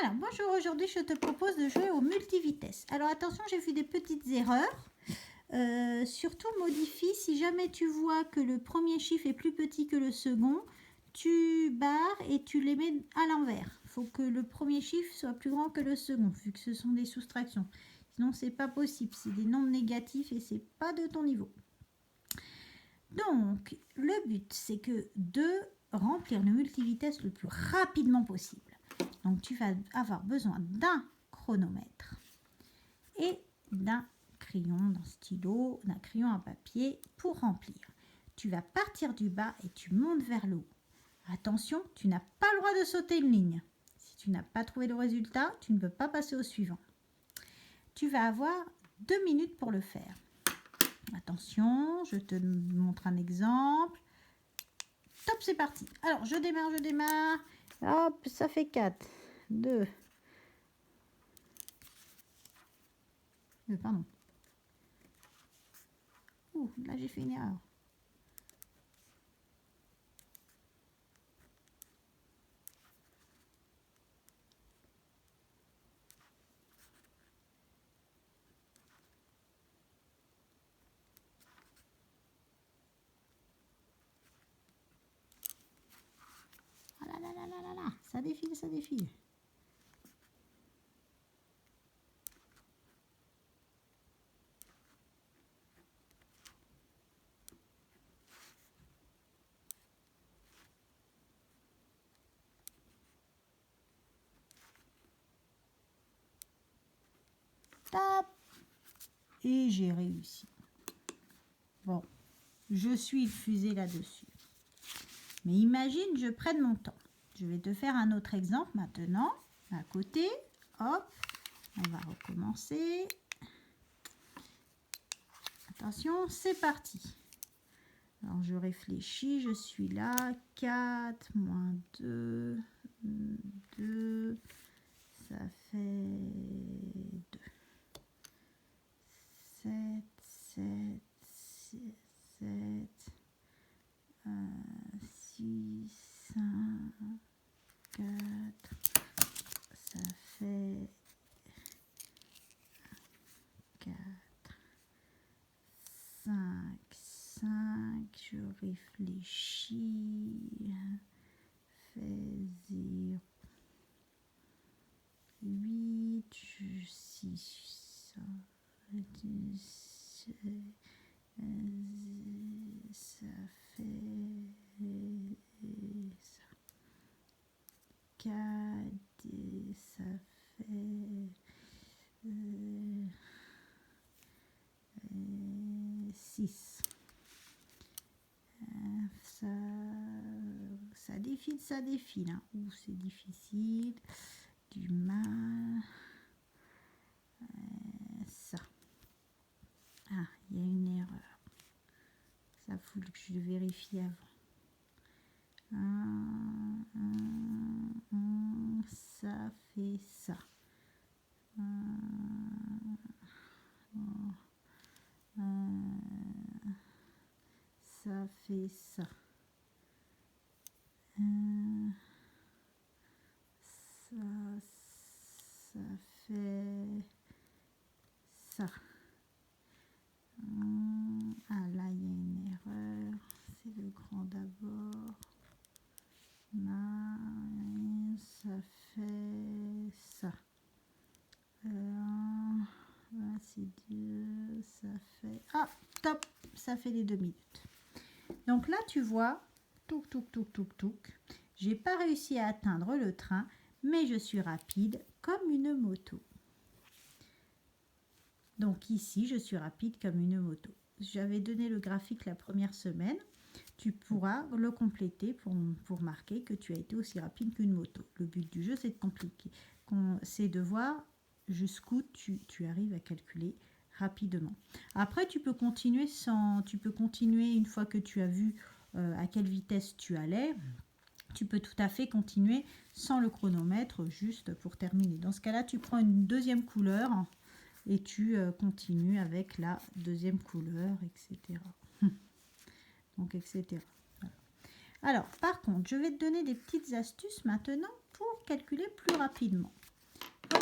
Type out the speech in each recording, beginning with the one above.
Alors, bonjour, aujourd'hui je te propose de jouer au multivitesse. Alors attention, j'ai fait des petites erreurs. Surtout modifie, si jamais tu vois que le premier chiffre est plus petit que le second, tu barres et tu les mets à l'envers. Il faut que le premier chiffre soit plus grand que le second, vu que ce sont des soustractions. Sinon, c'est pas possible, c'est des nombres négatifs et c'est pas de ton niveau. Donc, le but, c'est que de remplir le multivitesse le plus rapidement possible. Donc, tu vas avoir besoin d'un chronomètre et d'un crayon, d'un stylo, d'un crayon à papier pour remplir. Tu vas partir du bas et tu montes vers le haut. Attention, tu n'as pas le droit de sauter une ligne. Si tu n'as pas trouvé le résultat, tu ne peux pas passer au suivant. Tu vas avoir 2 minutes pour le faire. Attention, je te montre un exemple. Top, c'est parti. Alors, je démarre. Hop, ça fait 4, 2. Pardon. Ouh, là j'ai fait une erreur. Ah là là là là là là, ça défile, ça défile. Top. Et j'ai réussi. Bon, je suis fusée là-dessus. Mais imagine, je prenne mon temps. Je vais te faire un autre exemple maintenant. À côté, hop, on va recommencer. Attention, c'est parti. Alors, je réfléchis, je suis là. 4 moins 2, 2, ça fait 2. 7, 7, 6, 7, 6, 5, 4, ça fait 4, 5, 5, je réfléchis, fait 0, 8, 6, ça fait ça. 4, ça fait 6. Ça défile. Hein. Ouh, c'est difficile. Du mal. Ça. Ah, il y a une erreur. Ça faut que je le vérifie avant. Ça fait ça. Ça fait ça. Ça fait ça. Ah là, il y a une erreur. C'est le grand d'abord. Là, ça fait ça. Là, c'est 2. Ça fait... Ah, top. Ça fait les 2 minutes. Donc là, tu vois, touc, touc, touc, touc, touc. J'ai pas réussi à atteindre le train, mais je suis rapide comme une moto. Donc ici, je suis rapide comme une moto. J'avais donné le graphique la première semaine. Tu pourras le compléter pour marquer que tu as été aussi rapide qu'une moto. Le but du jeu, c'est de compliquer. C'est de voir jusqu'où tu arrives à calculer rapidement. Après, tu peux continuer une fois que tu as vu à quelle vitesse tu allais. Tu peux tout à fait continuer sans le chronomètre, juste pour terminer. Dans ce cas-là, tu prends une deuxième couleur et tu continues avec la deuxième couleur, etc. Donc, etc. Voilà. Alors, par contre, je vais te donner des petites astuces maintenant pour calculer plus rapidement.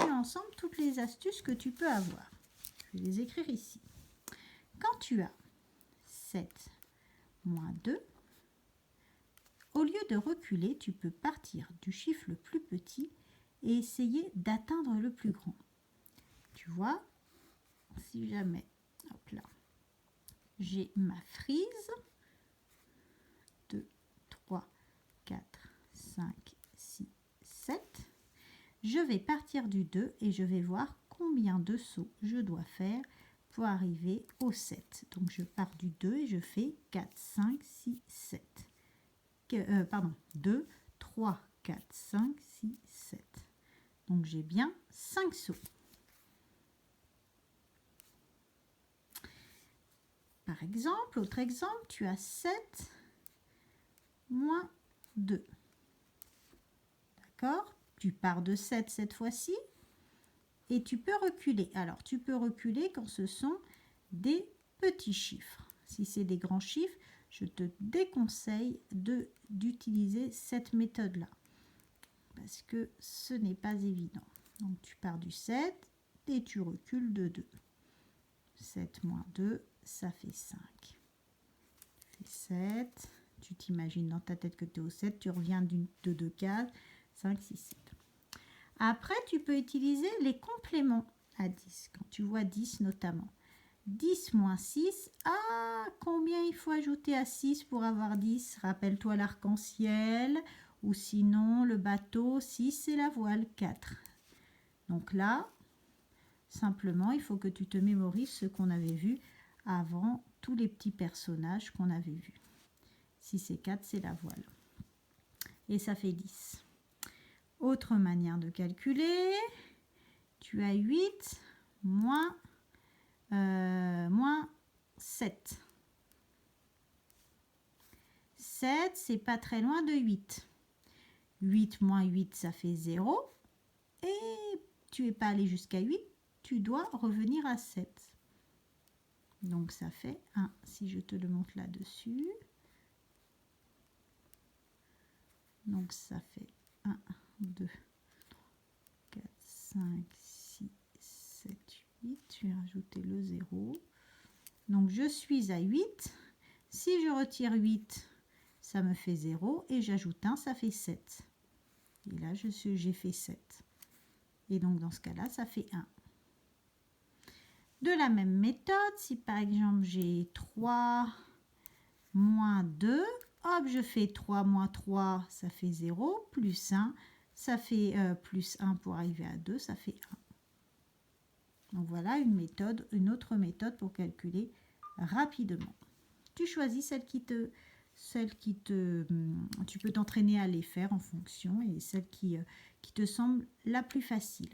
continue ensemble toutes les astuces que tu peux avoir. Je vais les écrire ici. Quand tu as 7 moins 2, au lieu de reculer, tu peux partir du chiffre le plus petit et essayer d'atteindre le plus grand. Tu vois, si jamais, hop là, j'ai ma frise, 2, 3, 4, 5, 6, 7. Je vais partir du 2 et je vais voir combien de sauts je dois faire pour arriver au 7. Donc je pars du 2 et je fais 4, 5, 6, 7. 2, 3, 4, 5, 6, 7. Donc j'ai bien 5 sauts. Par exemple, autre exemple, tu as 7 moins 2. D'accord? Tu pars de 7 cette fois-ci et tu peux reculer. Alors, tu peux reculer quand ce sont des petits chiffres. Si c'est des grands chiffres, je te déconseille d'utiliser cette méthode-là parce que ce n'est pas évident. Donc, tu pars du 7 et tu recules de 2. 7 moins 2, ça fait 5. Tu fais 7. Tu t'imagines dans ta tête que tu es au 7. Tu reviens de 2 cases. 5, 6, 7. Après, tu peux utiliser les compléments à 10. Quand tu vois 10 notamment. 10 moins 6. Ah, combien il faut ajouter à 6 pour avoir 10? Rappelle-toi l'arc-en-ciel. Ou sinon, le bateau. 6, c'est la voile. 4. Donc là, simplement, il faut que tu te mémorises ce qu'on avait vu avant, tous les petits personnages qu'on avait vus. 6 et 4, c'est la voile. Et ça fait 10. Autre manière de calculer, tu as 8 moins 7. 7, c'est pas très loin de 8. 8 moins 8, ça fait 0. Et tu n'es pas allé jusqu'à 8, tu dois revenir à 7. Donc ça fait 1, si je te le montre là-dessus. Donc ça fait 1, 2, 4, 5, 6, 7, 8. Je vais rajouter le 0. Donc je suis à 8. Si je retire 8, ça me fait 0. Et j'ajoute 1, ça fait 7. Et là, j'ai fait 7. Et donc dans ce cas-là, ça fait 1. De la même méthode, si par exemple j'ai 3 moins 2, hop, je fais 3 moins 3, ça fait 0, plus 1, ça fait plus 1 pour arriver à 2, ça fait 1. Donc voilà une autre méthode pour calculer rapidement. Tu choisis tu peux t'entraîner à les faire en fonction et celle qui te semble la plus facile.